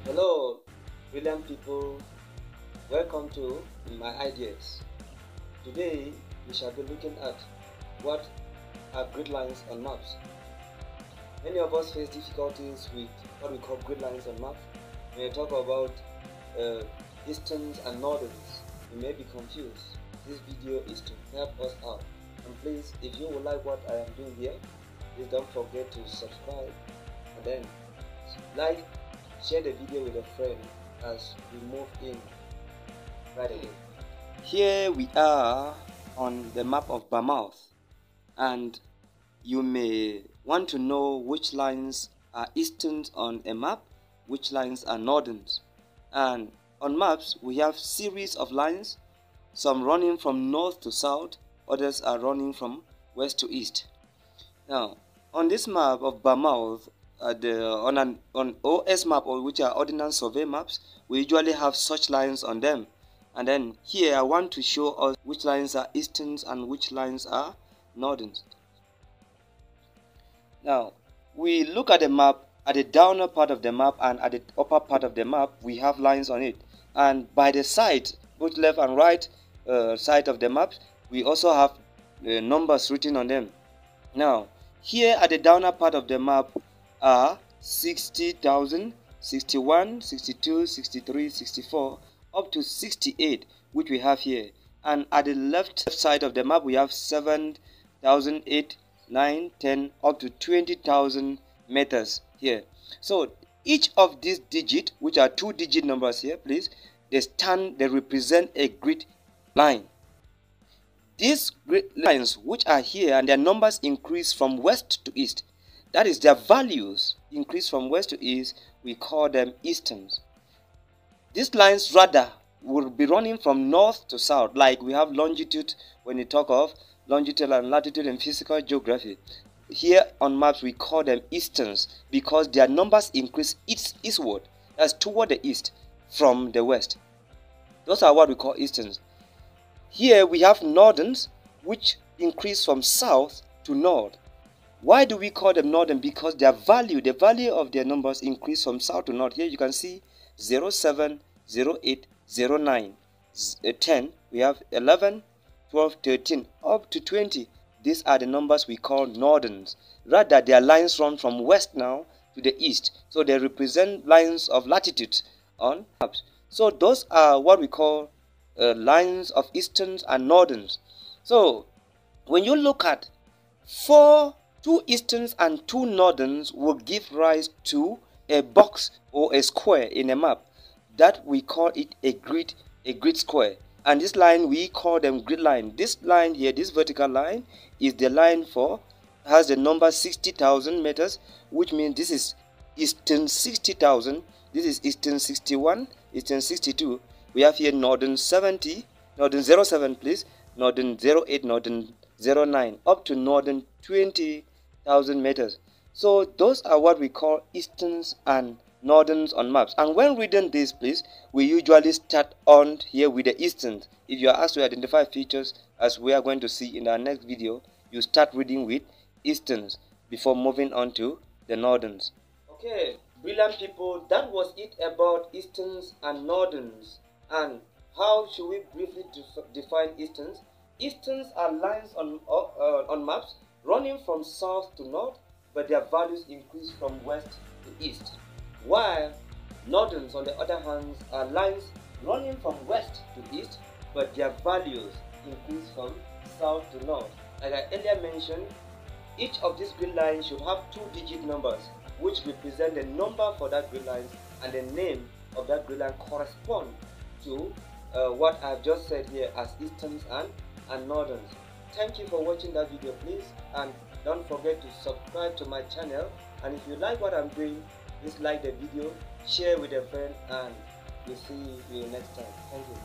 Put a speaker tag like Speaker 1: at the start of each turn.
Speaker 1: Hello, brilliant people. Welcome to my ideas. Today we shall be looking at what are grid lines on maps. Many of us face difficulties with what we call grid lines on maps. When we talk about Eastings and northings, you may be confused. This video is to help us out. And please, if you would like what I am doing here, please don't forget to subscribe and then like, share the video with a friend as we move in right away. Here we are on the map of Bournemouth, and you may want to know which lines are easterns on a map, which lines are northerns. And on maps we have series of lines, some running from north to south, others are running from west to east. Now on this map of Bournemouth, on OS map, or which are ordnance survey maps, we usually have such lines on them. And then here I want to show us which lines are easterns and which lines are northerns. Now we look at the map. At the downer part of the map and at the upper part of the map we have lines on it, and by the side, both left and right side of the map, we also have numbers written on them. Now here at the downer part of the map are 60,000, 61, 62, 63, 64 up to 68, which we have here. And at the left side of the map we have 7,000, 8, 9, 10 up to 20,000 meters here. So each of these digits, which are 2-digit numbers here, please, they represent a grid line. These grid lines which are here, and their numbers increase from west to east, that is, their values increase from west to east, we call them easterns. These lines rather will be running from north to south, like we have longitude when we talk of longitude and latitude in physical geography. Here on maps we call them easterns because their numbers increase eastward, that's toward the east from the west. Those are what we call easterns. Here we have northerns, which increase from south to north. Why do we call them northern? Because the value of their numbers increase from south to north. Here you can see 07, 08, 09, 10, we have 11, 12, 13, up to 20. These are the numbers we call northerns. Rather, their lines run from west now to the east. So they represent lines of latitude on maps. So those are what we call lines of easterns and northerns. So when you look at 2 easterns and 2 northerns will give rise to a box or a square in a map. That we call it a grid square. And this line we call them grid line. This line here, this vertical line, is the line has the number 60,000 meters, which means this is eastern 60,000, this is eastern 61, eastern 62. We have here northern 70, northern 07 please, northern 08, northern 09, up to northern 20,000 meters. So those are what we call easterns and northerns on maps. And when reading this, please, we usually start on here with the easterns. If you are asked to identify features, as we are going to see in our next video, you start reading with easterns before moving on to the northerns. Okay, brilliant people, that was it about easterns and northerns. And how should we briefly define easterns? Easterns are lines on maps running from south to north, but their values increase from west to east. While northerns, on the other hand, are lines running from west to east, but their values increase from south to north. Like I earlier mentioned, each of these grid lines should have 2-digit numbers, which represent the number for that grid line, and the name of that grid line correspond to what I've just said here as easterns and northerns. Thank you for watching that video, please, and don't forget to subscribe to my channel. And if you like what I'm doing, please like the video, share with a friend, and we'll see you next time. Thank you.